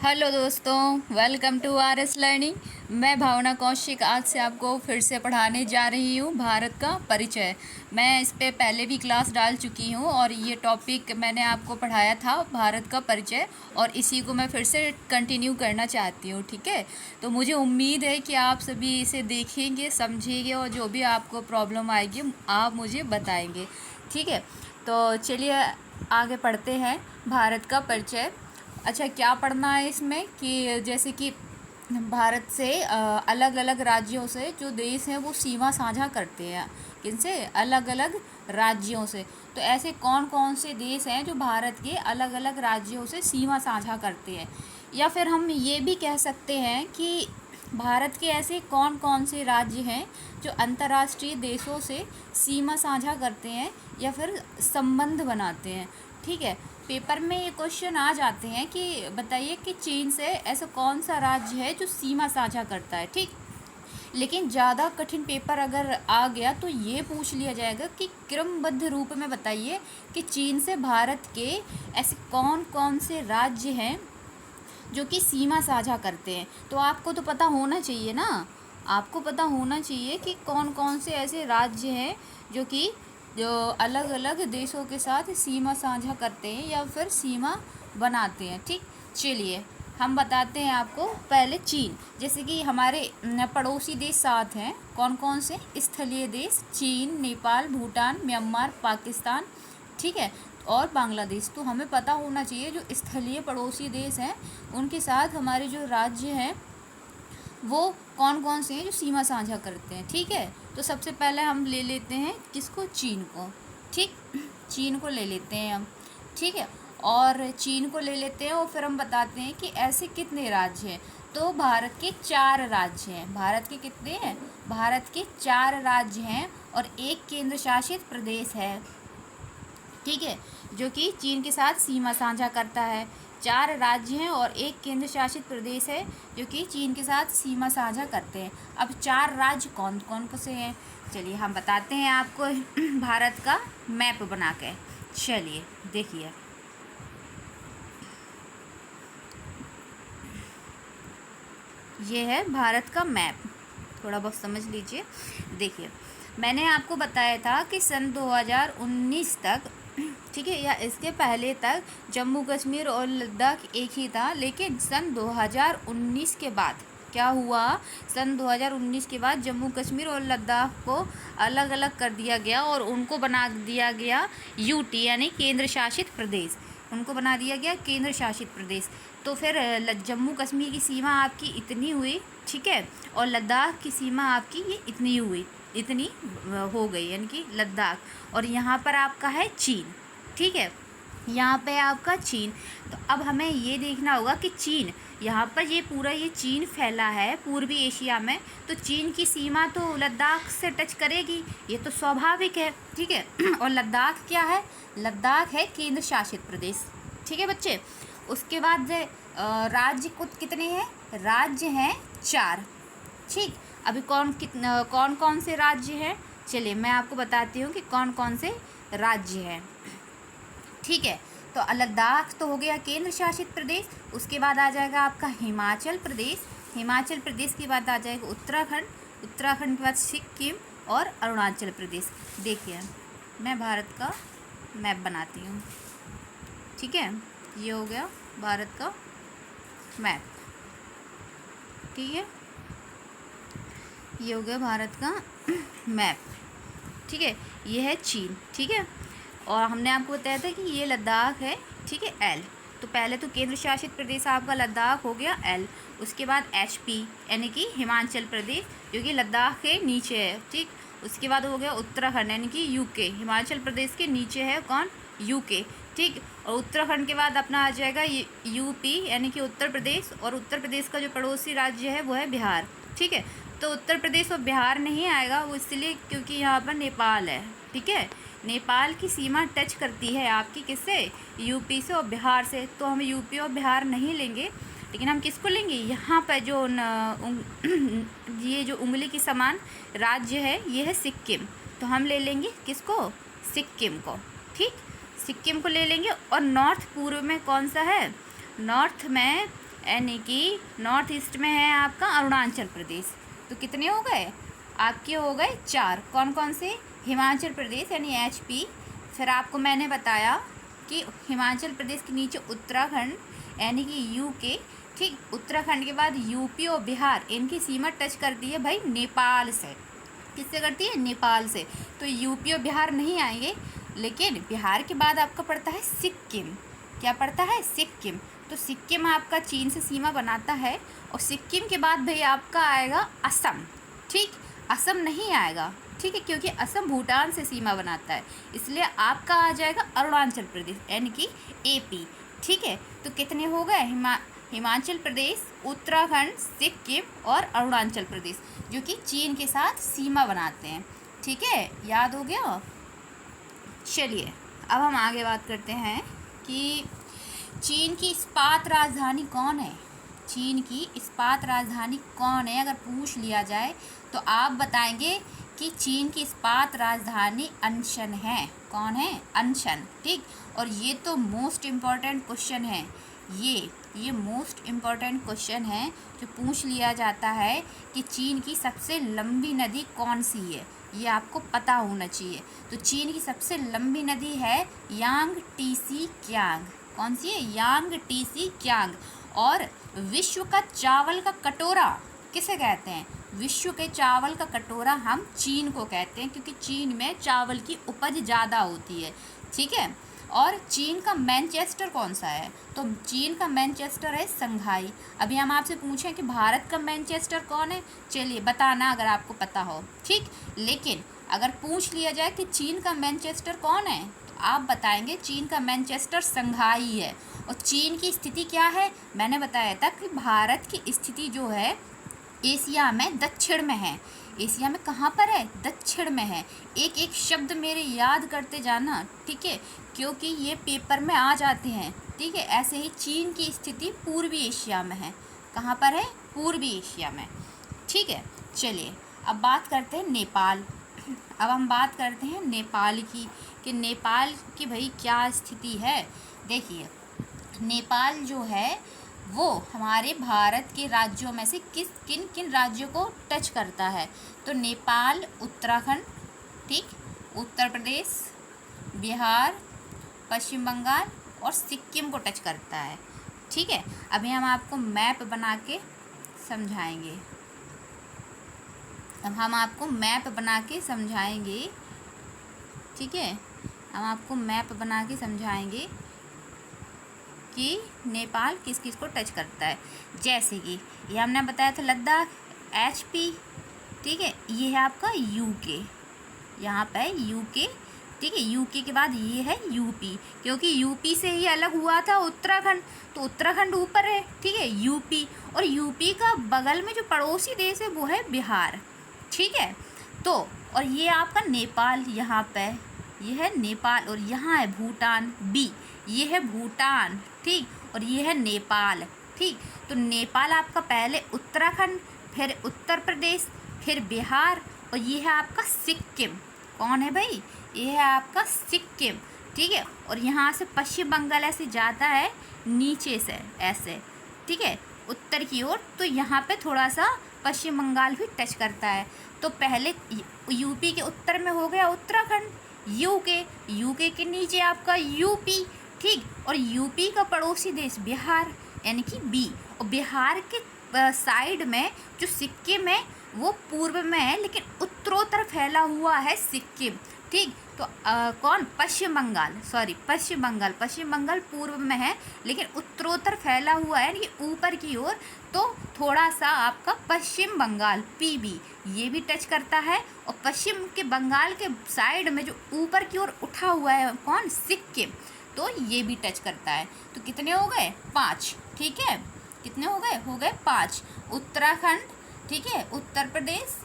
Hello दोस्तों, welcome to R S learning. मैं भावना कौशिक आज से आपको फिर से पढ़ाने जा रही हूँ भारत का परिचय। मैं इस पे पहले भी क्लास डाल चुकी हूँ और ये टॉपिक मैंने आपको पढ़ाया था भारत का परिचय, और इसी को मैं फिर से कंटिन्यू करना चाहती हूँ। ठीक है, तो मुझे उम्मीद है कि आप सभी इसे देखेंगे, समझेंगे और जो भी आपको प्रॉब्लम आएगी आप मुझे बताएंगे। ठीक है, तो चलिए आगे पढ़ते हैं। भारत का परिचय। अच्छा, क्या पढ़ना है इसमें कि जैसे कि भारत से अलग अलग राज्यों से जो देश हैं वो सीमा साझा करते हैं। किनसे? अलग अलग राज्यों से। तो ऐसे कौन कौन से देश हैं जो भारत के अलग अलग राज्यों से सीमा साझा करते हैं, या फिर हम ये भी कह सकते हैं कि भारत के ऐसे कौन कौन से राज्य हैं जो अंतर्राष्ट्रीय देशों से सीमा साझा करते हैं या फिर संबंध बनाते हैं। ठीक है, पेपर में ये क्वेश्चन आ जाते हैं कि बताइए कि चीन से ऐसा कौन सा राज्य है जो सीमा साझा करता है। ठीक, लेकिन ज़्यादा कठिन पेपर अगर आ गया तो ये पूछ लिया जाएगा कि क्रमबद्ध रूप में बताइए कि चीन से भारत के ऐसे कौन कौन से राज्य हैं जो कि सीमा साझा करते हैं। तो आपको तो पता होना चाहिए ना, आपको पता होना चाहिए कि कौन कौन से ऐसे राज्य हैं जो अलग अलग देशों के साथ सीमा साझा करते हैं या फिर सीमा बनाते हैं। ठीक, चलिए हम बताते हैं आपको। पहले चीन, जैसे कि हमारे पड़ोसी देश साथ हैं। कौन कौन से? स्थलीय देश चीन, नेपाल, भूटान, म्यांमार, पाकिस्तान, ठीक है, और बांग्लादेश। तो हमें पता होना चाहिए जो स्थलीय पड़ोसी देश हैं उनके साथ हमारे जो राज्य हैं वो कौन कौन से हैं जो सीमा साझा करते हैं। ठीक है, तो सबसे पहले हम ले लेते हैं किसको? चीन को। ठीक, चीन को ले लेते हैं हम। ठीक है, और चीन को ले लेते हैं और फिर हम बताते हैं कि ऐसे कितने राज्य हैं। तो भारत के 4 राज्य हैं। भारत के कितने हैं? भारत के 4 राज्य हैं और एक केंद्र शासित प्रदेश है। ठीक है, जो कि चीन के साथ सीमा साझा करता है। 4 राज्य हैं और एक केंद्र शासित प्रदेश है जो कि चीन के साथ सीमा साझा करते हैं। अब 4 राज्य कौन कौन से हैं, चलिए हम बताते हैं आपको भारत का मैप बना के। चलिए देखिए, ये है भारत का मैप, थोड़ा बहुत समझ लीजिए। देखिए, मैंने आपको बताया था कि सन 2019 तक, ठीक है, या इसके पहले तक जम्मू कश्मीर और लद्दाख एक ही था, लेकिन सन 2019 के बाद क्या हुआ? सन 2019 के बाद जम्मू कश्मीर और लद्दाख को अलग अलग कर दिया गया और उनको बना दिया गया यूटी यानी केंद्र शासित प्रदेश। उनको बना दिया गया केंद्र शासित प्रदेश। तो फिर जम्मू कश्मीर की सीमा आपकी इतनी हुई, ठीक है, और लद्दाख की सीमा आपकी ये इतनी हुई, इतनी हो गई, यानी कि लद्दाख। और यहाँ पर आपका है चीन। ठीक है, यहाँ पे आपका चीन। तो अब हमें ये देखना होगा कि चीन, यहाँ पर ये पूरा ये चीन फैला है पूर्वी एशिया में, तो चीन की सीमा तो लद्दाख से टच करेगी, ये तो स्वाभाविक है। ठीक है और लद्दाख क्या है? लद्दाख है केंद्र शासित प्रदेश। ठीक है बच्चे, उसके बाद राज्य कुछ कितने हैं? राज्य हैं 4। ठीक, अभी कौन कौन से राज्य हैं, चलिए मैं आपको बताती हूँ कि कौन कौन से राज्य हैं। ठीक है, तो लद्दाख तो हो गया केंद्र शासित प्रदेश। उसके बाद आ जाएगा आपका हिमाचल प्रदेश। हिमाचल प्रदेश के बाद आ जाएगा उत्तराखंड। उत्तराखंड के बाद सिक्किम और अरुणाचल प्रदेश। देखिए, मैं भारत का मैप बनाती हूँ। ठीक है, ये हो गया भारत का मैप। ठीक है, ये हो गया भारत का मैप। ठीक है, ये है चीन। ठीक है, और हमने आपको बताया था कि ये लद्दाख है। ठीक है, एल। तो पहले तो केंद्र शासित प्रदेश आपका लद्दाख हो गया एल। उसके बाद एचपी यानी कि हिमाचल प्रदेश, जो कि लद्दाख के नीचे है। ठीक, उसके बाद हो गया उत्तराखंड यानी कि यूके। हिमाचल प्रदेश के नीचे है कौन? यूके। ठीक, और उत्तराखंड के बाद अपना आ जाएगा यूपी यानी कि उत्तर प्रदेश, और उत्तर प्रदेश का जो पड़ोसी राज्य है वो है बिहार। ठीक है, तो उत्तर प्रदेश और बिहार नहीं आएगा, वो इसलिए क्योंकि यहाँ पर नेपाल है। ठीक है, नेपाल की सीमा टच करती है आपकी किससे? यूपी से और बिहार से। तो हम यूपी और बिहार नहीं लेंगे, लेकिन हम किसको लेंगे? यहाँ पर जो ये जो उंगली की समान राज्य है ये है सिक्किम। तो हम ले लेंगे किसको? सिक्किम को। ठीक, सिक्किम को ले लेंगे। और नॉर्थ पूर्व में कौन सा है? नॉर्थ में यानी कि नॉर्थ ईस्ट में है आपका अरुणाचल प्रदेश। तो कितने हो गए आपके? हो गए 4। कौन कौन से? हिमाचल प्रदेश यानी HP। फिर आपको मैंने बताया कि हिमाचल प्रदेश के नीचे उत्तराखंड यानी कि UK। ठीक, उत्तराखंड के बाद UP और बिहार, इनकी सीमा टच करती है भाई नेपाल से। किससे करती है? नेपाल से। तो UP और बिहार नहीं आएंगे, लेकिन बिहार के बाद आपका पड़ता है सिक्किम। क्या पड़ता है? सिक्किम। तो सिक्किम आपका चीन से सीमा बनाता है, और सिक्किम के बाद भाई आपका आएगा असम। ठीक, असम नहीं आएगा, ठीक है, क्योंकि असम भूटान से सीमा बनाता है, इसलिए आपका आ जाएगा अरुणाचल प्रदेश यानी कि AP। ठीक है, तो कितने हो गए? हिमाचल प्रदेश, उत्तराखंड, सिक्किम और अरुणाचल प्रदेश, जो कि चीन के साथ सीमा बनाते हैं। ठीक है, याद हो गया? चलिए अब हम आगे बात करते हैं कि चीन की इस्पात राजधानी कौन है? चीन की इस्पात राजधानी कौन है? अगर पूछ लिया जाए तो आप बताएंगे कि चीन की इस्पात राजधानी अनशन है। कौन है? अनशन। ठीक, और ये तो मोस्ट इम्पॉर्टेंट क्वेश्चन है। ये मोस्ट इम्पॉर्टेंट क्वेश्चन है जो पूछ लिया जाता है कि चीन की सबसे लंबी नदी कौन सी है, ये आपको पता होना चाहिए। तो चीन की सबसे लंबी नदी है यांगटीसी कियांग। कौन सी है? यांगटीसी कियांग। और विश्व का चावल का कटोरा किसे कहते हैं? विश्व के चावल का कटोरा हम चीन को कहते हैं, क्योंकि चीन में चावल की उपज ज़्यादा होती है। ठीक है, और चीन का मैनचेस्टर कौन सा है? तो चीन का मैनचेस्टर है संघाई। अभी हम आपसे पूछें कि भारत का मैनचेस्टर कौन है, चलिए बताना अगर आपको पता हो। ठीक, लेकिन अगर पूछ लिया जाए कि चीन का मैनचेस्टर कौन है, तो आप बताएंगे चीन का मैनचेस्टर संघाई है। और चीन की स्थिति क्या है? मैंने बताया था कि भारत की स्थिति जो है एशिया में दक्षिण में है। एशिया में कहाँ पर है? दक्षिण में है। एक एक शब्द मेरे याद करते जाना, ठीक है, क्योंकि ये पेपर में आ जाते हैं। ठीक है, ऐसे ही चीन की स्थिति पूर्वी एशिया में है। कहाँ पर है? पूर्वी एशिया में। ठीक है, चलिए अब बात करते हैं नेपाल। अब हम बात करते हैं नेपाल की, कि नेपाल की भाई क्या स्थिति है। देखिए, नेपाल जो है वो हमारे भारत के राज्यों में से किन किन राज्यों को टच करता है? तो नेपाल उत्तराखंड, ठीक, उत्तर प्रदेश, बिहार, पश्चिम बंगाल और सिक्किम को टच करता है। ठीक है, अभी हम आपको मैप बना के समझाएंगे। अब हम आपको मैप बना के समझाएंगे। ठीक है, हम आपको मैप बना के समझाएंगे कि नेपाल किस किस को टच करता है। जैसे कि ये हमने बताया था लद्दाख HP। ठीक है, ये है आपका UK, यहाँ पे UK। ठीक है, UK के बाद ये है UP, क्योंकि UP से ही अलग हुआ था उत्तराखंड, तो उत्तराखंड ऊपर है। ठीक है, UP, और UP का बगल में जो पड़ोसी देश है वो है बिहार। ठीक है, तो और ये आपका नेपाल, यहाँ पे ये है नेपाल, और यहाँ है भूटान B, ये है भूटान। ठीक, और ये है नेपाल। ठीक, तो नेपाल आपका पहले उत्तराखंड, फिर उत्तर प्रदेश, फिर बिहार, और ये है आपका सिक्किम। कौन है भाई? ये है आपका सिक्किम। ठीक है, और यहाँ से पश्चिम बंगाल ऐसे जाता है नीचे से ऐसे, ठीक है, उत्तर की ओर। तो यहाँ पे थोड़ा सा पश्चिम बंगाल भी टच करता है। तो पहले UP के उत्तर में हो गया उत्तराखंड, UK के नीचे आपका UP। ठीक, और UP का पड़ोसी देश बिहार यानी कि B, और बिहार के साइड में जो सिक्किम है वो पूर्व में है, लेकिन उत्तरोत्तर फैला हुआ है सिक्किम। ठीक, तो कौन? पश्चिम बंगाल पूर्व में है, लेकिन उत्तरोत्तर फैला हुआ है ये ऊपर की ओर। तो थोड़ा सा आपका पश्चिम बंगाल PB ये भी टच करता है, और पश्चिम के बंगाल के साइड में जो ऊपर की ओर उठा हुआ है कौन? सिक्किम, तो ये भी टच करता है। तो कितने हो गए? 5। ठीक है, कितने हो गए? हो गए 5। उत्तराखंड, ठीक है, उत्तर प्रदेश,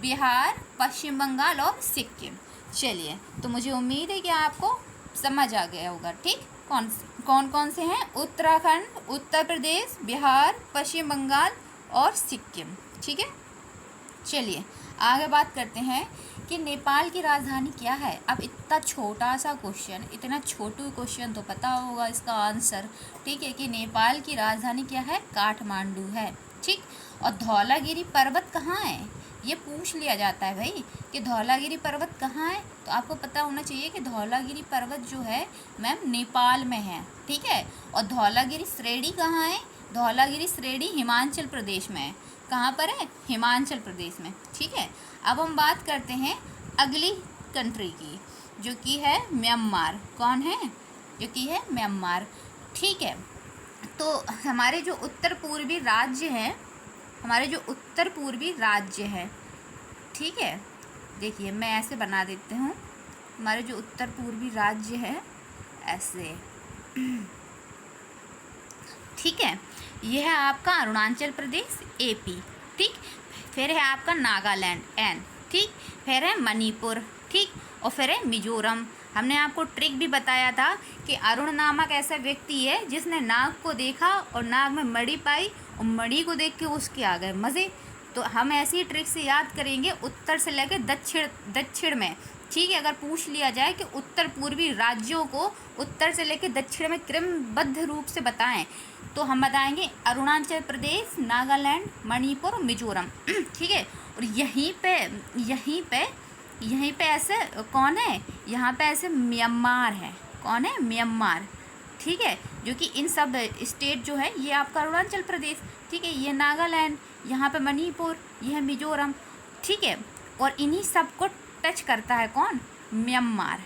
बिहार, पश्चिम बंगाल और सिक्किम। चलिए, तो मुझे उम्मीद है कि आपको समझ आ गया होगा। ठीक, कौन से हैं? उत्तराखंड, उत्तर प्रदेश, बिहार, पश्चिम बंगाल और सिक्किम। ठीक है, चलिए आगे बात करते हैं कि नेपाल की राजधानी क्या है। अब इतना छोटा सा क्वेश्चन, इतना छोटू क्वेश्चन तो पता होगा इसका आंसर, ठीक है, कि नेपाल की राजधानी क्या है, काठमांडू है, ठीक। और धौलागिरी पर्वत कहाँ है, ये पूछ लिया जाता है भाई कि धौलागिरी पर्वत कहाँ है, तो आपको पता होना चाहिए कि धौलागिरी पर्वत जो है मैम नेपाल में है, ठीक है। और धौलागिरी श्रेणी कहाँ है, धौलागिरी श्रेणी हिमाचल प्रदेश में है। कहाँ पर है, हिमाचल प्रदेश में, ठीक है। अब हम बात करते हैं अगली कंट्री की, जो कि है म्यांमार। कौन है, जो कि है म्यांमार, ठीक है। तो हमारे जो उत्तर पूर्वी राज्य हैं, हमारे जो उत्तर पूर्वी राज्य है, ठीक है, देखिए मैं ऐसे बना देती हूँ, हमारे जो उत्तर पूर्वी राज्य है ऐसे, ठीक है। यह है आपका अरुणाचल प्रदेश एपी, ठीक। फिर है आपका नागालैंड एन, ठीक। फिर है मणिपुर, ठीक। और फिर है मिजोरम। हमने आपको ट्रिक भी बताया था कि अरुण नामक ऐसा व्यक्ति है जिसने नाग को देखा और नाग में मणि पाई और मणि को देख के उसके आ गए मज़े। तो हम ऐसी ट्रिक से याद करेंगे उत्तर से लेकर दक्षिण में, ठीक है। अगर पूछ लिया जाए कि उत्तर पूर्वी राज्यों को उत्तर से लेकर दक्षिण में क्रमबद्ध रूप से बताएं, तो हम बताएंगे अरुणाचल प्रदेश, नागालैंड, मणिपुर और मिजोरम, ठीक है। और यहीं पे ऐसे कौन है, यहाँ पे ऐसे म्यांमार है। कौन है, म्यांमार, ठीक है। जो कि इन सब स्टेट जो है ये आपका अरुणाचल प्रदेश, ठीक है, ये नागालैंड, यहाँ पे मणिपुर, ये है मिजोरम, ठीक है। और इन्हीं सब को टच करता है कौन, म्यांमार,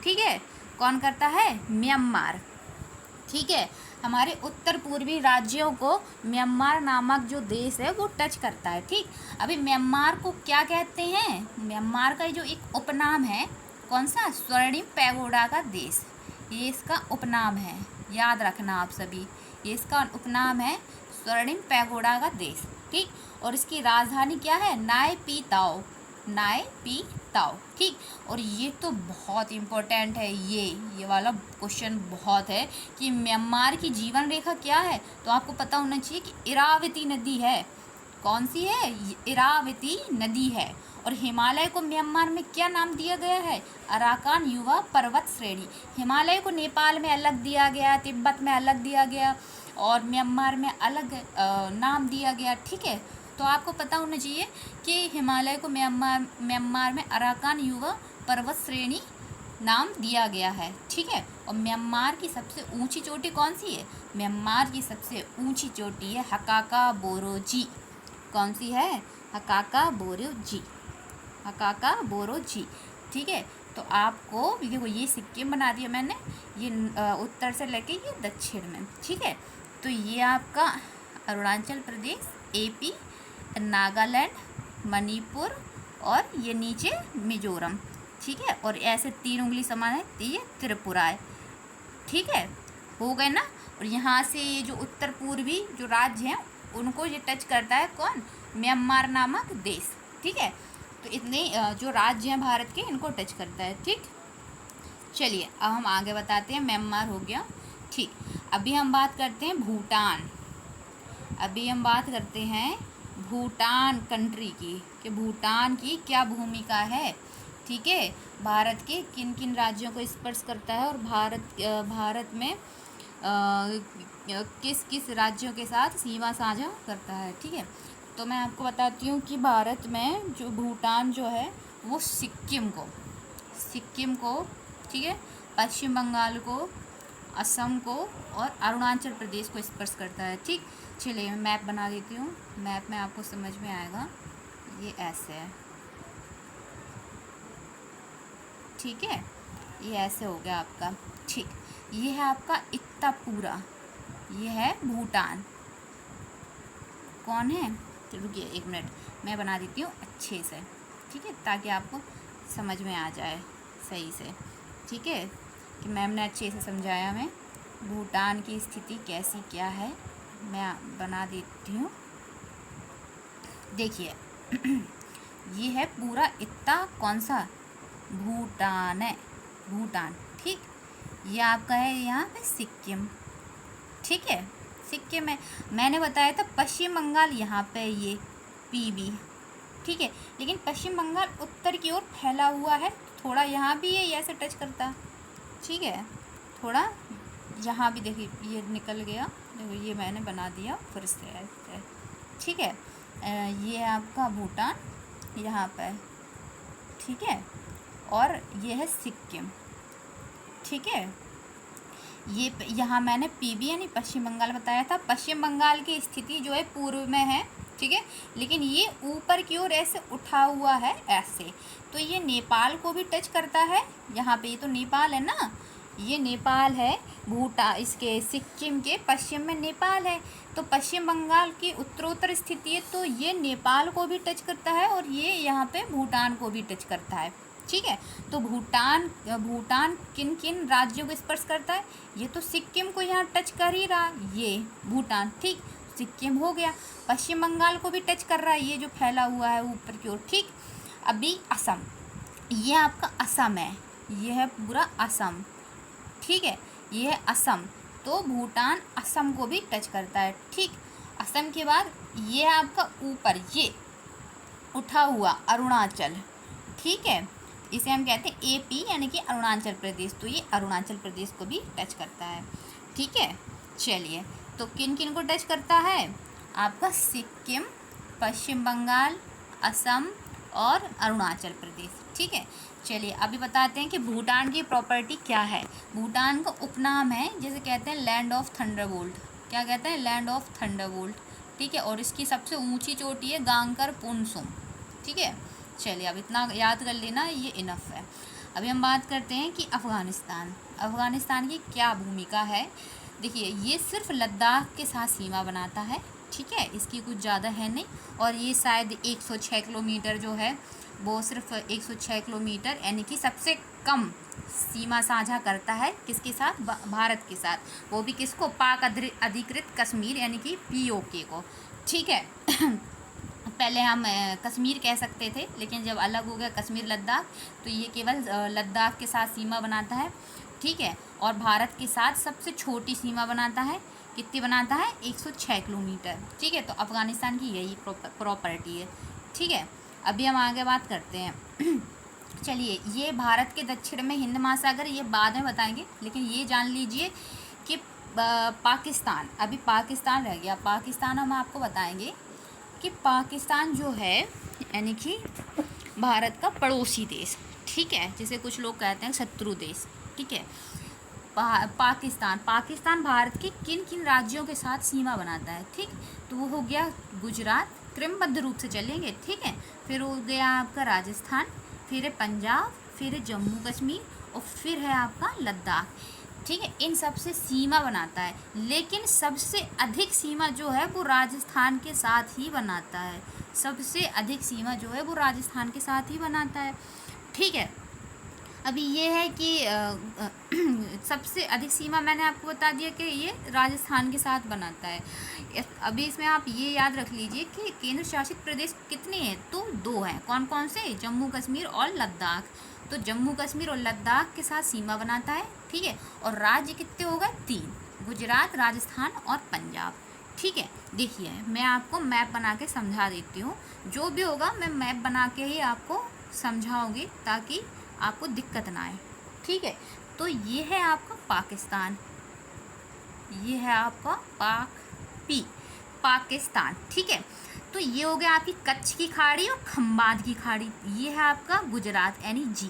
ठीक है। कौन करता है, म्यांमार, ठीक है। हमारे उत्तर पूर्वी राज्यों को म्यांमार नामक जो देश है वो टच करता है, ठीक। अभी म्यांमार को क्या कहते हैं, म्यांमार का जो एक उपनाम है, कौन सा, स्वर्णिम पैगोडा का देश, ये इसका उपनाम है, याद रखना आप सभी, ये इसका उपनाम है स्वर्णिम पैगोडा का देश, ठीक। और इसकी राजधानी क्या है, नाय पी ताओ, नाय पी ताओ, ठीक। और ये तो बहुत इम्पोर्टेंट है, ये वाला क्वेश्चन बहुत है कि म्यांमार की जीवन रेखा क्या है, तो आपको पता होना चाहिए कि इरावती नदी है। कौन सी है, इरावती नदी है। और हिमालय को म्यांमार में क्या नाम दिया गया है, अराकान युवा पर्वत श्रेणी। हिमालय को नेपाल में अलग दिया गया, तिब्बत में अलग दिया गया और म्यांमार में अलग नाम दिया गया, ठीक है। तो आपको पता होना चाहिए कि हिमालय को म्यांमार में अराकान युवा पर्वत श्रेणी नाम दिया गया है, ठीक है। और म्यांमार की सबसे ऊंची चोटी कौन सी है, म्यांमार की सबसे ऊंची चोटी है हकाका बोरोजी। कौन सी है, हकाका बोरोजी, हकाका बोरोजी, ठीक है। तो आपको देखो ये सिक्किम बना दिया मैंने, ये उत्तर से लेके ये दक्षिण में, ठीक है। तो ये आपका अरुणाचल प्रदेश, एपी, नागालैंड, मणिपुर और ये नीचे मिजोरम, ठीक है। और ऐसे 3 उंगली समान है, तो ये त्रिपुरा है, ठीक है, हो गए ना। और यहाँ से ये जो उत्तर पूर्वी जो राज्य हैं उनको ये टच करता है कौन, म्यांमार नामक देश, ठीक है। तो इतने जो राज्य हैं भारत के इनको टच करता है, ठीक। चलिए अब हम आगे बताते हैं, म्यांमार हो गया, ठीक। अभी हम बात करते हैं भूटान, अभी हम बात करते हैं भूटान कंट्री की, कि भूटान की क्या भूमिका है, ठीक है। भारत के किन किन राज्यों को स्पर्श करता है और भारत में किस किस राज्यों के साथ सीमा साझा करता है, ठीक है। तो मैं आपको बताती हूँ कि भारत में जो भूटान जो है वो सिक्किम को, ठीक है, पश्चिम बंगाल को, असम को और अरुणाचल प्रदेश को स्पर्श करता है, ठीक। चलिए मैं मैप बना देती हूँ, मैप में आपको समझ में आएगा, ये ऐसे है, ठीक है, ये ऐसे हो गया आपका, ठीक। ये है आपका इतना पूरा, ये है भूटान। कौन है, रुकिए 1 मिनट, मैं बना देती हूँ अच्छे से, ठीक है, ताकि आपको समझ में आ जाए सही से, ठीक है, कि मैम ने अच्छे से समझाया हमें भूटान की स्थिति कैसी क्या है। मैं बना देती हूँ, देखिए ये है पूरा इतना, कौन सा, भूटान है, भूटान, ठीक। ये आपका है यहाँ पे सिक्किम, ठीक है, सिक्किम है। मैंने बताया था पश्चिम बंगाल यहाँ पे, ये पीबी, ठीक है। लेकिन पश्चिम बंगाल उत्तर की ओर फैला हुआ है, थोड़ा यहाँ भी ये ऐसे टच करता, ठीक है, थोड़ा यहाँ भी देखिए ये निकल गया, देखो ये मैंने बना दिया फिर से ऐसे, ठीक है। ये है आपका भूटान यहाँ पर, ठीक है, और ये है सिक्किम, ठीक है। ये यहाँ मैंने पीबी यानी पश्चिम बंगाल बताया था। पश्चिम बंगाल की स्थिति जो है पूर्व में है, ठीक है, लेकिन ये ऊपर की ओर ऐसे उठा हुआ है ऐसे, तो ये नेपाल को भी टच करता है। यहाँ पे ये तो नेपाल है ना, ये नेपाल है, भूटान इसके सिक्किम के पश्चिम में नेपाल है, तो पश्चिम बंगाल की उत्तरोत्तर स्थिति है, तो ये नेपाल को भी टच करता है और ये यहाँ पे भूटान को भी टच करता है, ठीक है। तो भूटान किन किन राज्यों को स्पर्श करता है, ये तो सिक्किम को यहाँ टच कर ही रहा, ये भूटान, ठीक, सिक्किम हो गया। पश्चिम बंगाल को भी टच कर रहा है, ये जो फैला हुआ है ऊपर की ओर, ठीक। अभी असम, ये आपका असम है, ये है पूरा असम, ठीक है, ये है असम, तो भूटान असम को भी टच करता है, ठीक। असम के बाद ये है आपका ऊपर ये उठा हुआ अरुणाचल, ठीक है, इसे हम कहते हैं एपी यानी कि अरुणाचल प्रदेश, तो ये अरुणाचल प्रदेश को भी टच करता है, ठीक है। चलिए, तो किन किन को टच करता है, आपका सिक्किम, पश्चिम बंगाल, असम और अरुणाचल प्रदेश, ठीक है। चलिए अभी बताते हैं कि भूटान की प्रॉपर्टी क्या है। भूटान का उपनाम है, जैसे कहते हैं लैंड ऑफ थंडरबोल्ट, क्या कहते हैं, लैंड ऑफ थंडरबोल्ट, ठीक है, और इसकी सबसे ऊंची चोटी है गांगकर पुनसुम, ठीक है। चलिए अब इतना याद कर लेना, ये इनफ है। अभी हम बात करते हैं कि अफ़गानिस्तान की क्या भूमिका है। देखिए ये सिर्फ लद्दाख के साथ सीमा बनाता है, ठीक है, इसकी कुछ ज़्यादा है नहीं, और ये शायद 106 किलोमीटर जो है वो सिर्फ 106 किलोमीटर यानी कि सबसे कम सीमा साझा करता है किसके साथ, भारत के साथ, वो भी किसको, पाक अधिकृत कश्मीर यानी कि पीओके को, ठीक है। पहले हम कश्मीर कह सकते थे, लेकिन जब अलग हो गया कश्मीर लद्दाख, तो ये केवल लद्दाख के साथ सीमा बनाता है, ठीक है, और भारत के साथ सबसे छोटी सीमा बनाता है, कितनी बनाता है, 106 किलोमीटर, ठीक है। तो अफ़गानिस्तान की यही प्रॉपर्टी है, ठीक है। अभी हम आगे बात करते हैं। चलिए, ये भारत के दक्षिण में हिंद महासागर, ये बाद में बताएंगे, लेकिन ये जान लीजिए कि पाकिस्तान, अभी पाकिस्तान रह गया, पाकिस्तान हम आपको बताएंगे कि पाकिस्तान जो है यानी कि भारत का पड़ोसी देश, ठीक है, जिसे कुछ लोग कहते हैं शत्रु देश, ठीक है। पाकिस्तान भारत के किन किन राज्यों के साथ सीमा बनाता है, ठीक, तो वो हो गया गुजरात, क्रमबद्ध रूप से चलेंगे, ठीक है, फिर हो गया आपका राजस्थान, फिर है पंजाब, फिर है जम्मू कश्मीर और फिर है आपका लद्दाख, ठीक है। इन सब से सीमा बनाता है, लेकिन सबसे अधिक सीमा जो है वो राजस्थान के साथ ही बनाता है, सबसे अधिक सीमा जो है वो राजस्थान के साथ ही बनाता है, ठीक है। अभी ये है कि सबसे अधिक सीमा मैंने आपको बता दिया कि ये राजस्थान के साथ बनाता है। अभी इसमें आप ये याद रख लीजिए कि केंद्र शासित प्रदेश कितने हैं, तो 2 हैं, कौन कौन से, जम्मू कश्मीर और लद्दाख, तो जम्मू कश्मीर और लद्दाख के साथ सीमा बनाता है, ठीक है। और राज्य कितने हो गए, 3, गुजरात, राजस्थान और पंजाब, ठीक है। देखिए मैं आपको मैप बना के समझा देती हूँ, जो भी होगा मैं मैप बना के ही आपको समझाऊँगी ताकि आपको दिक्कत ना आए, ठीक है। तो ये है आपका पाकिस्तान, ये है आपका पाकिस्तान, ठीक है। तो ये हो गया आपकी कच्छ की खाड़ी और खंबात की खाड़ी, ये है आपका गुजरात यानी जी,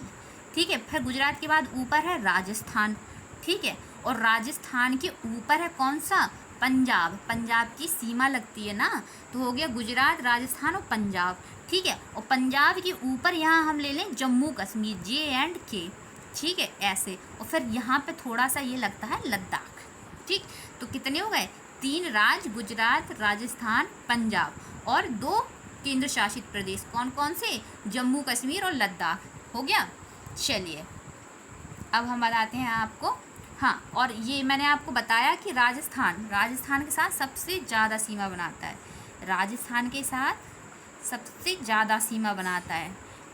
ठीक है। फिर गुजरात के बाद ऊपर है राजस्थान, ठीक है, और राजस्थान के ऊपर है कौन सा, पंजाब की सीमा लगती है ना, तो हो गया गुजरात, राजस्थान और पंजाब, ठीक है। और पंजाब के ऊपर यहाँ हम ले लें जम्मू कश्मीर, JNK, ठीक है, ऐसे, और फिर यहाँ पे थोड़ा सा ये लगता है लद्दाख, ठीक। तो कितने हो गए, 3 राज्य, गुजरात, राजस्थान, पंजाब, और 2 केंद्र शासित प्रदेश, कौन कौन से, जम्मू कश्मीर और लद्दाख, हो गया। चलिए अब हम बताते हैं आपको, हाँ, और ये मैंने आपको बताया कि राजस्थान के साथ सबसे ज़्यादा सीमा बनाता है, राजस्थान के साथ सबसे ज़्यादा सीमा बनाता है,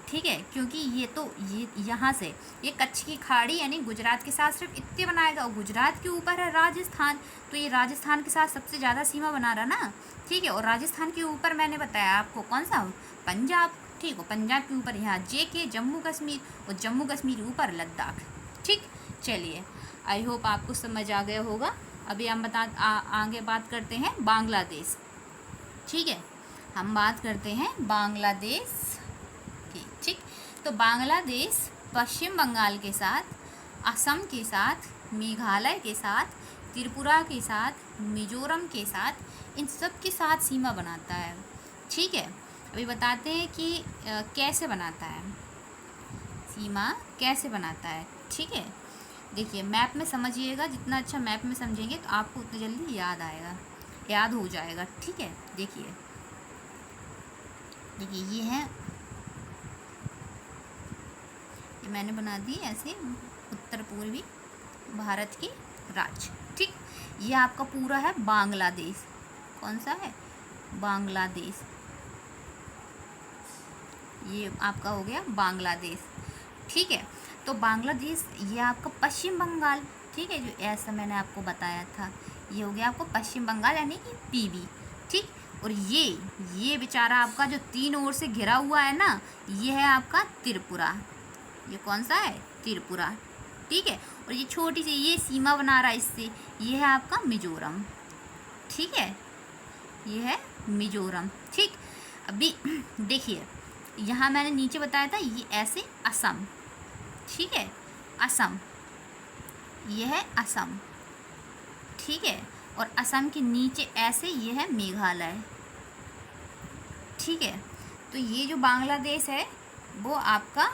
ठीक है, क्योंकि ये यहाँ से ये कच्छ की खाड़ी यानी गुजरात के साथ सिर्फ इतने बनाएगा, और गुजरात के ऊपर है राजस्थान, तो ये राजस्थान के साथ सबसे ज़्यादा सीमा बना रहा ना। ठीक है, और राजस्थान के ऊपर मैंने बताया आपको कौन सा, पंजाब। ठीक है, पंजाब के ऊपर यहाँ JK जम्मू कश्मीर, और जम्मू कश्मीर के ऊपर लद्दाख। ठीक, चलिए, आई होप आपको समझ आ गया होगा। अभी हम आगे बात करते हैं बांग्लादेश। ठीक है, हम बात करते हैं बांग्लादेश की। ठीक, तो बांग्लादेश पश्चिम बंगाल के साथ, असम के साथ, मेघालय के साथ, त्रिपुरा के साथ, मिजोरम के साथ, इन सब के साथ सीमा बनाता है। ठीक है, अभी बताते हैं कि कैसे बनाता है, सीमा कैसे बनाता है। ठीक है, देखिए मैप में समझिएगा, जितना अच्छा मैप में समझेंगे तो आपको उतना जल्दी याद हो जाएगा। ठीक है, देखिए ये है, ये मैंने बना दी ऐसे उत्तर पूर्वी भारत के राज्य। ठीक, ये आपका पूरा है बांग्लादेश। कौन सा है, बांग्लादेश, ये आपका हो गया बांग्लादेश। ठीक है, तो बांग्लादेश ये आपका पश्चिम बंगाल। ठीक है, जो ऐसा मैंने आपको बताया था, ये हो गया आपको पश्चिम बंगाल यानी कि PB। ठीक, और ये बेचारा आपका जो 3 ओर से घिरा हुआ है ना, ये है आपका त्रिपुरा। ये कौन सा है, त्रिपुरा। ठीक है, और ये छोटी सी ये सीमा बना रहा है इससे, ये है आपका मिजोरम। ठीक है, ये है मिजोरम। ठीक, अभी देखिए यहाँ मैंने नीचे बताया था, ये ऐसे असम। ठीक है, असम, ये है असम। ठीक है, और असम के नीचे ऐसे ये है मेघालय। ठीक है, तो ये जो बांग्लादेश है वो आपका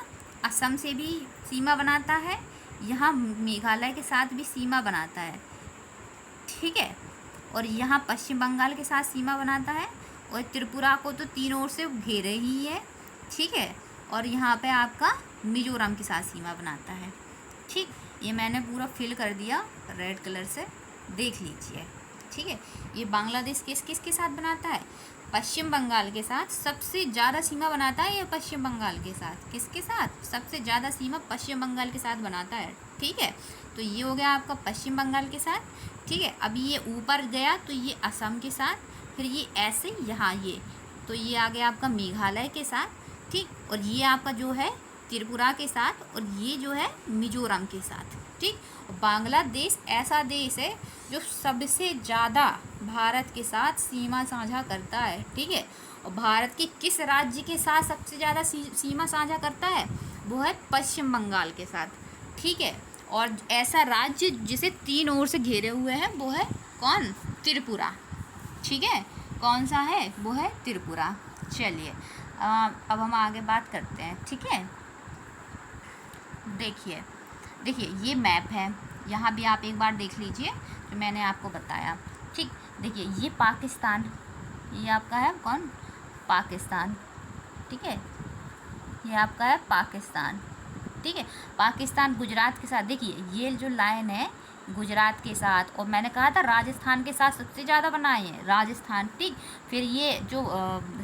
असम से भी सीमा बनाता है, यहाँ मेघालय के साथ भी सीमा बनाता है। ठीक है, और यहाँ पश्चिम बंगाल के साथ सीमा बनाता है, और त्रिपुरा को तो 3 ओर से घेरे ही है। ठीक है, और यहाँ पे आपका मिजोरम के साथ सीमा बनाता है। ठीक, ये मैंने पूरा फिल कर दिया रेड कलर से, देख लीजिए। ठीक है, ये बांग्लादेश किस किस के साथ बनाता है, पश्चिम बंगाल के साथ सबसे ज़्यादा सीमा बनाता है। ये पश्चिम बंगाल के साथ किसके साथ सबसे ज़्यादा सीमा पश्चिम बंगाल के साथ बनाता है। ठीक है, तो ये हो गया आपका पश्चिम बंगाल के साथ। ठीक है, अभी ये ऊपर गया तो ये असम के साथ, फिर ये ऐसे यहाँ ये, तो ये आ गया आपका मेघालय के साथ। ठीक, और ये आपका जो है त्रिपुरा के साथ, और ये जो है मिजोरम के साथ। ठीक, बांग्लादेश ऐसा देश है जो सबसे ज़्यादा भारत के साथ सीमा साझा करता है। ठीक है, और भारत के किस राज्य के साथ सबसे ज़्यादा सीमा साझा करता है, वो है पश्चिम बंगाल के साथ। ठीक है, और ऐसा राज्य जिसे 3 ओर से घेरे हुए हैं वो है कौन, त्रिपुरा। ठीक है, कौन सा है, वो है त्रिपुरा। चलिए अब हम आगे बात करते हैं। ठीक है, देखिए ये मैप है, यहाँ भी आप एक बार देख लीजिए जो मैंने आपको बताया। ठीक, देखिए ये पाकिस्तान, ये आपका है कौन, पाकिस्तान। ठीक है, ये आपका है पाकिस्तान। ठीक है, पाकिस्तान गुजरात के साथ, देखिए ये जो लाइन है गुजरात के साथ, और मैंने कहा था राजस्थान के साथ सबसे ज़्यादा बनाए हैं राजस्थान। ठीक, फिर ये जो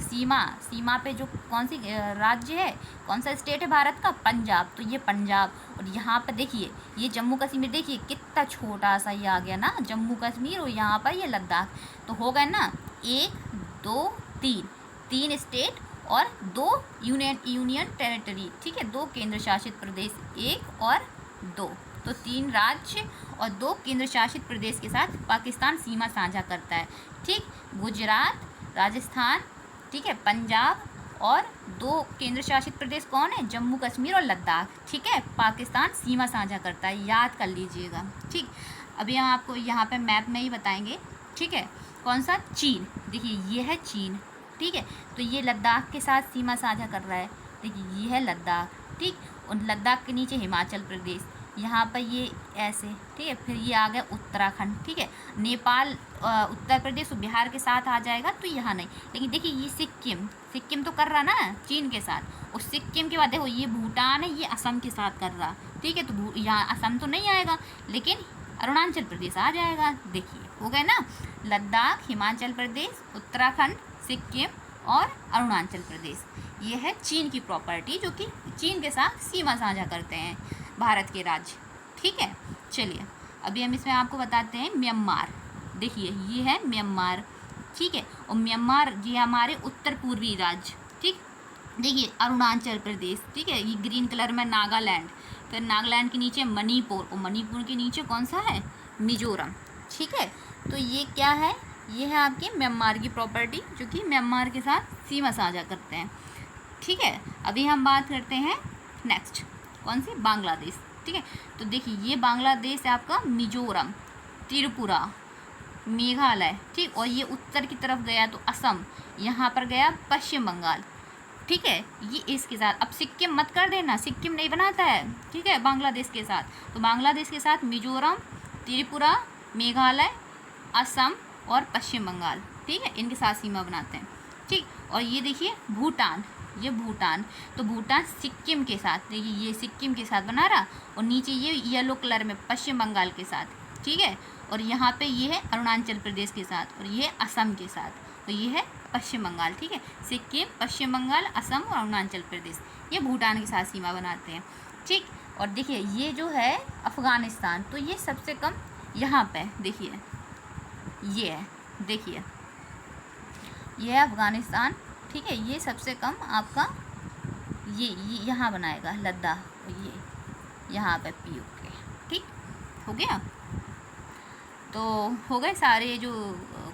सीमा पे जो कौन सी राज्य है, कौन सा स्टेट है भारत का, पंजाब, तो ये पंजाब। और यहाँ पर देखिए ये जम्मू कश्मीर, देखिए कितना छोटा सा ये आ गया ना जम्मू कश्मीर, और यहाँ पर ये लद्दाख, तो हो गए ना 1 2 3 स्टेट और 2 यूनियन टेरिटरी। ठीक है, 2 केंद्र शासित प्रदेश, 1 और 2, तो 3 राज्य और 2 केंद्र शासित प्रदेश के साथ पाकिस्तान सीमा साझा करता है। ठीक, गुजरात, राजस्थान, ठीक है, पंजाब, और 2 केंद्र शासित प्रदेश कौन है, जम्मू कश्मीर और लद्दाख। ठीक है, पाकिस्तान सीमा साझा करता है, याद कर लीजिएगा। ठीक, अभी हम आपको यहाँ पे मैप में ही बताएंगे। ठीक है, कौन सा, चीन, देखिए ये है चीन। ठीक है, तो ये लद्दाख के साथ सीमा साझा कर रहा है, देखिए ये है लद्दाख। ठीक, और लद्दाख के नीचे हिमाचल प्रदेश, यहाँ पर ये ऐसे। ठीक है, फिर ये आ गया उत्तराखंड। ठीक है, नेपाल, उत्तर प्रदेश और बिहार के साथ आ जाएगा, तो यहाँ नहीं। लेकिन देखिए ये सिक्किम तो कर रहा ना चीन के साथ, और सिक्किम के बाद देखो ये भूटान है, ये असम के साथ कर रहा। ठीक है, तो यहाँ असम तो नहीं आएगा, लेकिन अरुणाचल प्रदेश आ जाएगा। देखिए हो गए ना, लद्दाख, हिमाचल प्रदेश, उत्तराखंड, सिक्किम और अरुणाचल प्रदेश, ये है चीन की प्रॉपर्टी, जो कि चीन के साथ सीमा साझा करते हैं भारत के राज्य। ठीक है, चलिए अभी हम इसमें आपको बताते हैं म्यांमार। देखिए ये है म्यांमार, ठीक है, और म्यांमार ये हमारे उत्तर पूर्वी राज्य। ठीक, देखिए अरुणाचल प्रदेश, ठीक है, ये ग्रीन कलर में नागालैंड, फिर नागालैंड के नीचे मणिपुर, और मणिपुर के नीचे कौन सा है, मिजोरम। ठीक है, तो ये क्या है, ये है आपकी म्यांमार की प्रॉपर्टी, जो कि म्यांमार के साथ सीमा साझा करते हैं। ठीक है, अभी हम बात करते हैं नेक्स्ट, कौन सी, बांग्लादेश। ठीक है, तो देखिए ये बांग्लादेश है आपका, मिजोरम, त्रिपुरा, मेघालय, ठीक, और ये उत्तर की तरफ गया तो असम, यहाँ पर गया पश्चिम बंगाल। ठीक है, ये इसके साथ, अब सिक्किम मत कर देना, सिक्किम नहीं बनाता है, ठीक है, बांग्लादेश के साथ। तो बांग्लादेश के साथ मिजोरम, त्रिपुरा, मेघालय, असम और पश्चिम बंगाल, ठीक है, इनके साथ सीमा बनाते हैं। ठीक, और ये देखिए भूटान, ये भूटान, तो भूटान सिक्किम के साथ, देखिए ये सिक्किम के साथ बना रहा, और नीचे ये येलो कलर में पश्चिम बंगाल के साथ। ठीक है, और यहाँ पे ये है अरुणाचल प्रदेश के साथ, और ये असम के साथ, तो ये है पश्चिम बंगाल। ठीक है, सिक्किम, पश्चिम बंगाल, असम और अरुणाचल प्रदेश, ये भूटान के साथ सीमा बनाते हैं। ठीक, और देखिए ये जो है अफ़गानिस्तान, तो ये सबसे कम यहाँ पे देखिए, ये है, देखिए ये है अफ़गानिस्तान। ठीक है, ये सबसे कम आपका ये यहाँ बनाएगा लद्दाख, और ये यहाँ पे POK। ठीक हो गया, तो हो गए सारे जो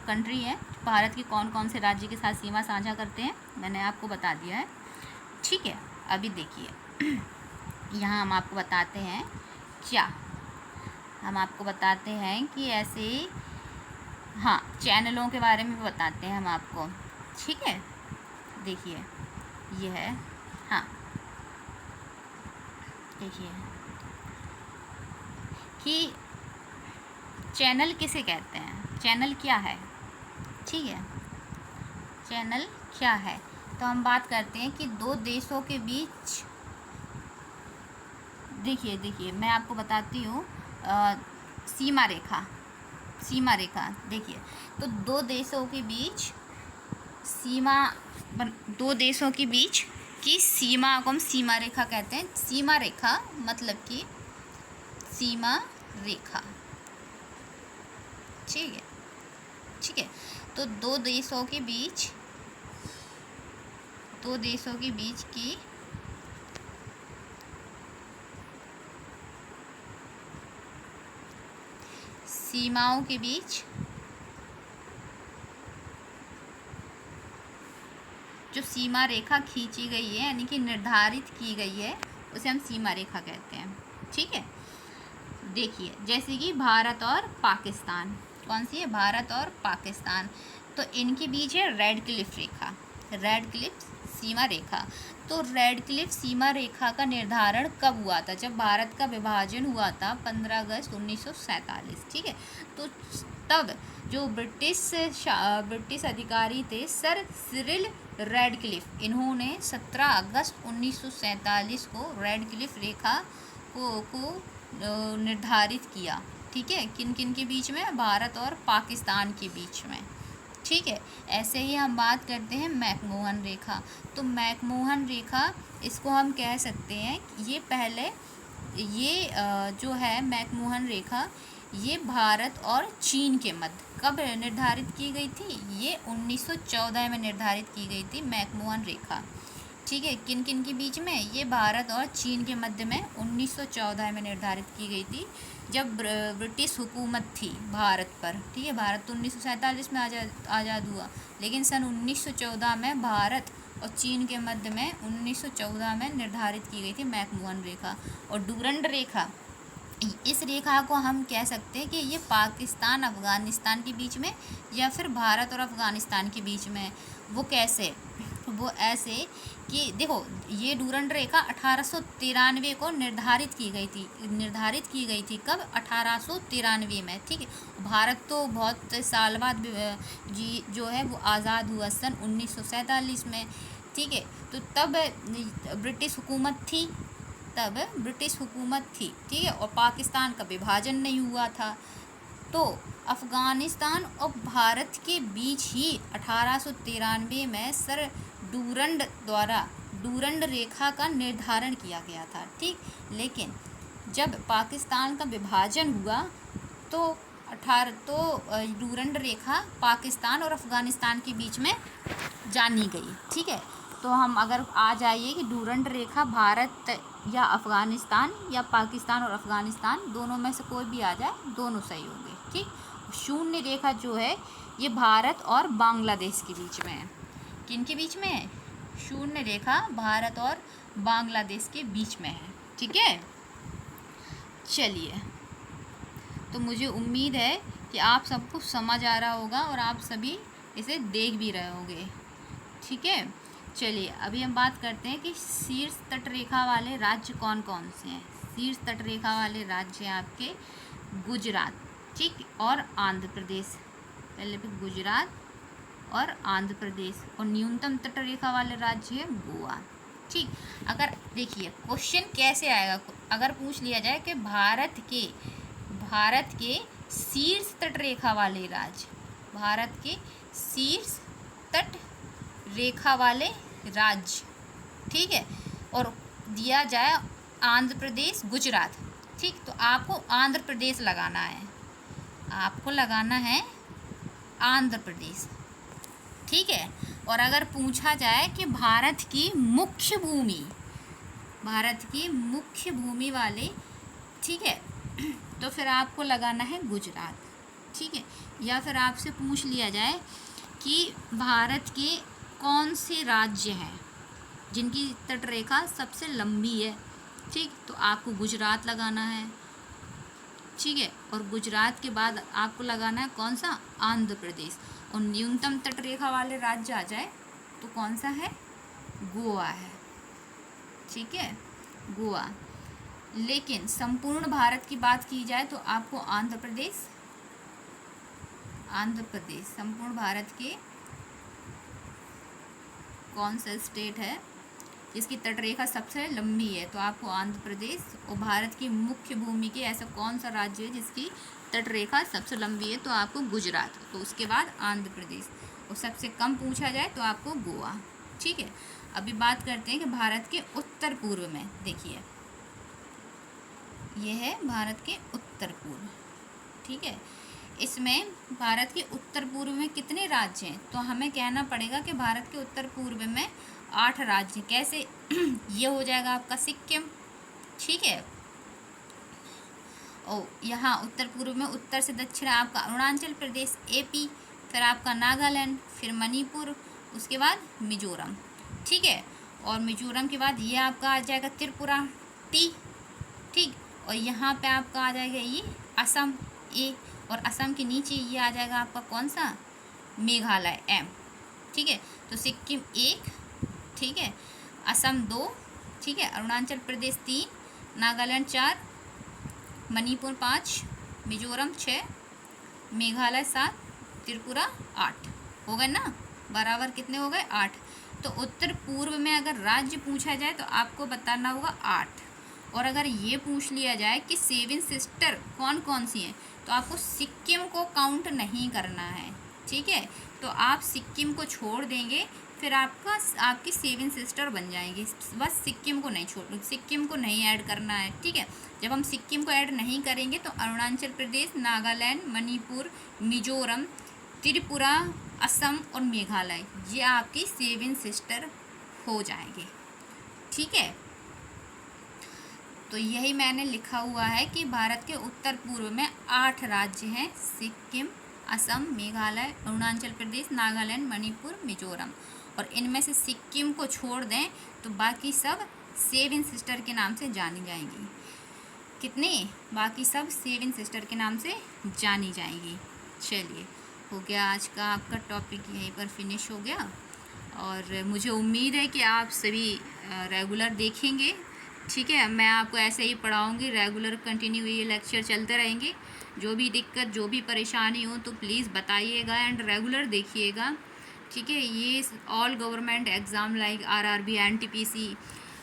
कंट्री हैं, भारत के कौन कौन से राज्य के साथ सीमा साझा करते हैं, मैंने आपको बता दिया है। ठीक है, अभी देखिए यहाँ हम आपको बताते हैं क्या, हम आपको बताते हैं कि ऐसे, हाँ, चैनलों के बारे में बताते हैं हम आपको। ठीक है, देखिए ये है, हाँ देखिए कि चैनल किसे कहते हैं, चैनल क्या है। ठीक है, चैनल क्या है, तो हम बात करते हैं कि दो देशों के बीच, देखिए मैं आपको बताती हूँ सीमा रेखा, सीमा रेखा देखिए, तो दो देशों के बीच सीमा, दो देशों के बीच की सीमा को हम सीमा रेखा कहते हैं। सीमा रेखा मतलब कि सीमा रेखा, ठीक है, ठीक है, तो दो देशों के बीच, दो देशों के बीच की सीमाओं के बीच जो सीमा रेखा खींची गई है, यानी कि निर्धारित की गई है, उसे हम सीमा रेखा कहते हैं। ठीक है, देखिए जैसे कि भारत और पाकिस्तान, कौन सी है, भारत और पाकिस्तान, तो इनके बीच है रेड क्लिफ रेखा, रेड क्लिफ सीमा रेखा। तो रेड क्लिफ सीमा रेखा का निर्धारण कब हुआ था, जब भारत का विभाजन हुआ था 15 अगस्त 1947। ठीक है, तो तब जो ब्रिटिश अधिकारी थे सर सिरिल रेडक्लिफ, इन्होंने 17 अगस्त 1947 को रेडक्लिफ रेखा को निर्धारित किया। ठीक है, किन किन के बीच में, भारत और पाकिस्तान के बीच में। ठीक है, ऐसे ही हम बात करते हैं मैकमोहन रेखा। तो मैकमोहन रेखा, इसको हम कह सकते हैं, ये पहले ये जो है मैकमोहन रेखा, ये भारत और चीन के मध्य कब निर्धारित की गई थी, ये 1914 में निर्धारित की गई थी मैकमोहन रेखा। ठीक है, किन किन के बीच में, ये भारत और चीन के मध्य में 1914 में निर्धारित की गई थी, जब ब्रिटिश हुकूमत थी भारत पर। ठीक है, भारत तो 1947 में आज़ाद हुआ, लेकिन सन 1914 में भारत और चीन के मध्य में 1914 में निर्धारित की गई थी मैकमोहन रेखा। और डूरंड रेखा, इस रेखा को हम कह सकते हैं कि ये पाकिस्तान अफ़गानिस्तान के बीच में, या फिर भारत और अफ़गानिस्तान के बीच में। वो कैसे, वो ऐसे कि देखो, ये डूरंड रेखा 1893 को निर्धारित की गई थी कब, 1893 में। ठीक है, भारत तो बहुत साल बाद जी जो है वो आज़ाद हुआ सन 1947 में। ठीक है, तो तब ब्रिटिश हुकूमत थी, ठीक है, और पाकिस्तान का विभाजन नहीं हुआ था। तो अफ़गानिस्तान और भारत के बीच ही 1893 में सर डूरंड रेखा का निर्धारण किया गया था, ठीक। लेकिन जब पाकिस्तान का विभाजन हुआ तो डूरंड रेखा पाकिस्तान और अफ़गानिस्तान के बीच में जानी गई, ठीक है। तो हम अगर आ जाइए कि डूरंड रेखा भारत या अफ़गानिस्तान या पाकिस्तान और अफ़गानिस्तान दोनों में से कोई भी आ जाए, दोनों सही होंगे, ठीक। शून्य रेखा जो है ये भारत और बांग्लादेश के बीच में है। किन के बीच में है? शून्य रेखा भारत और बांग्लादेश के बीच में है, ठीक है। चलिए, तो मुझे उम्मीद है कि आप सबको समझ आ रहा होगा और आप सभी इसे देख भी रहे होंगे, ठीक है। चलिए, अभी हम बात करते हैं कि शीर्ष तट रेखा वाले राज्य कौन कौन से हैं। शीर्ष तट रेखा वाले राज्य हैं आपके गुजरात, ठीक, और आंध्र प्रदेश। पहले पे गुजरात और आंध्र प्रदेश। और न्यूनतम तट रेखा वाले राज्य है गोवा, ठीक। अगर देखिए क्वेश्चन कैसे आएगा, अगर पूछ लिया जाए कि भारत के शीर्ष तट रेखा वाले राज्य, भारत के शीर्ष तट रेखा वाले राज्य, ठीक है, और दिया जाए आंध्र प्रदेश गुजरात, ठीक, तो आपको आंध्र प्रदेश लगाना है, आपको लगाना है आंध्र प्रदेश, ठीक है। और अगर पूछा जाए कि भारत की मुख्य भूमि वाले, ठीक है, तो फिर आपको लगाना है गुजरात, ठीक है। या फिर आपसे पूछ लिया जाए कि भारत के कौन से राज्य हैं जिनकी तटरेखा सबसे लंबी है, ठीक, तो आपको गुजरात लगाना है, ठीक है। और गुजरात के बाद आपको लगाना है कौन सा? आंध्र प्रदेश। और न्यूनतम तटरेखा वाले राज्य आ जाए तो कौन सा है? गोवा है, ठीक है, गोवा। लेकिन संपूर्ण भारत की बात की जाए तो आपको आंध्र प्रदेश संपूर्ण भारत के कौन सा स्टेट है जिसकी तटरेखा सबसे लंबी है, तो आपको आंध्र प्रदेश। और भारत की मुख्य भूमि के ऐसा कौन सा राज्य है जिसकी तटरेखा सबसे लंबी है, तो आपको गुजरात, तो उसके बाद आंध्र प्रदेश। और सबसे कम पूछा जाए तो आपको गोवा, ठीक है। अभी बात करते हैं कि भारत के उत्तर पूर्व में, देखिए यह है भारत के उत्तर पूर्व, ठीक है। इसमें भारत के उत्तर पूर्व में कितने राज्य हैं, तो हमें कहना पड़ेगा कि भारत के उत्तर पूर्व में 8 राज्य। कैसे? ये हो जाएगा आपका सिक्किम, ठीक है। और यहाँ उत्तर पूर्व में उत्तर से दक्षिण आपका अरुणाचल प्रदेश AP, फिर आपका नागालैंड, फिर मणिपुर, उसके बाद मिजोरम, ठीक है। और मिजोरम के बाद ये आपका आ जाएगा त्रिपुरा T, ठीक। और यहाँ पे आपका आ जाएगा ये असम A, और असम के नीचे ये आ जाएगा आपका कौन सा? मेघालय M, ठीक है। तो सिक्किम 1, ठीक है, असम 2, ठीक है, अरुणाचल प्रदेश 3, नागालैंड 4, मणिपुर 5, मिजोरम 6, मेघालय 7, त्रिपुरा 8। हो गए ना? बराबर कितने हो गए? 8। तो उत्तर पूर्व में अगर राज्य पूछा जाए तो आपको बताना होगा 8। और अगर ये पूछ लिया जाए कि 7 सिस्टर कौन कौन सी हैं, तो आपको सिक्किम को काउंट नहीं करना है, ठीक है। तो आप सिक्किम को छोड़ देंगे, फिर आपकी 7 सिस्टर बन जाएंगी। बस सिक्किम को नहीं ऐड करना है, ठीक है। जब हम सिक्किम को ऐड नहीं करेंगे तो अरुणाचल प्रदेश, नागालैंड, मणिपुर, मिजोरम, त्रिपुरा, असम और मेघालय, ये आपकी 7 सिस्टर हो जाएंगे, ठीक है। तो यही मैंने लिखा हुआ है कि भारत के उत्तर पूर्व में 8 राज्य हैं, सिक्किम, असम, मेघालय, अरुणाचल प्रदेश, नागालैंड, मणिपुर, मिजोरम। और इनमें से सिक्किम को छोड़ दें तो बाकी सब 7 सिस्टर के नाम से जानी जाएंगी। कितने? बाकी सब 7 सिस्टर के नाम से जानी जाएंगी। चलिए, हो गया आज का आपका टॉपिक, यहीं पर फिनिश हो गया। और मुझे उम्मीद है कि आप सभी रेगुलर देखेंगे, ठीक है। मैं आपको ऐसे ही पढ़ाऊँगी, रेगुलर कंटिन्यू ये लेक्चर चलते रहेंगे। जो भी दिक्कत, जो भी परेशानी हो तो प्लीज़ बताइएगा एंड रेगुलर देखिएगा, ठीक है। ये all government exam like RRB, NTPC,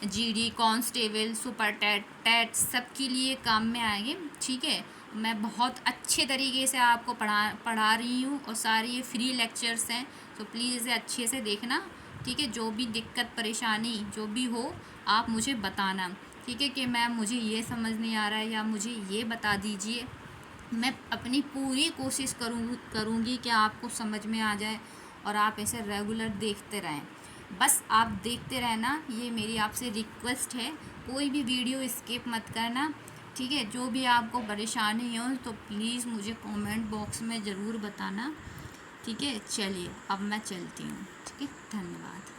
GD, constable, super TET सबके लिए काम में आएंगे, ठीक है। मैं बहुत अच्छे तरीके से आपको पढ़ा रही हूँ और सारे ये फ्री लेक्चर्स हैं, तो प्लीज़ इसे अच्छे से देखना, ठीक है। जो भी दिक्कत परेशानी जो भी हो आप मुझे बताना, ठीक है, कि मैम मुझे ये समझ नहीं आ रहा है या मुझे ये बता दीजिए। मैं अपनी पूरी कोशिश करूँगी कि आपको समझ में आ जाए और आप ऐसे रेगुलर देखते रहें। बस आप देखते रहना, ये मेरी आपसे रिक्वेस्ट है। कोई भी वीडियो स्किप मत करना, ठीक है। जो भी आपको परेशानी हो तो प्लीज़ मुझे कमेंट बॉक्स में ज़रूर बताना, ठीक है। चलिए अब मैं चलती हूँ, ठीक है। धन्यवाद।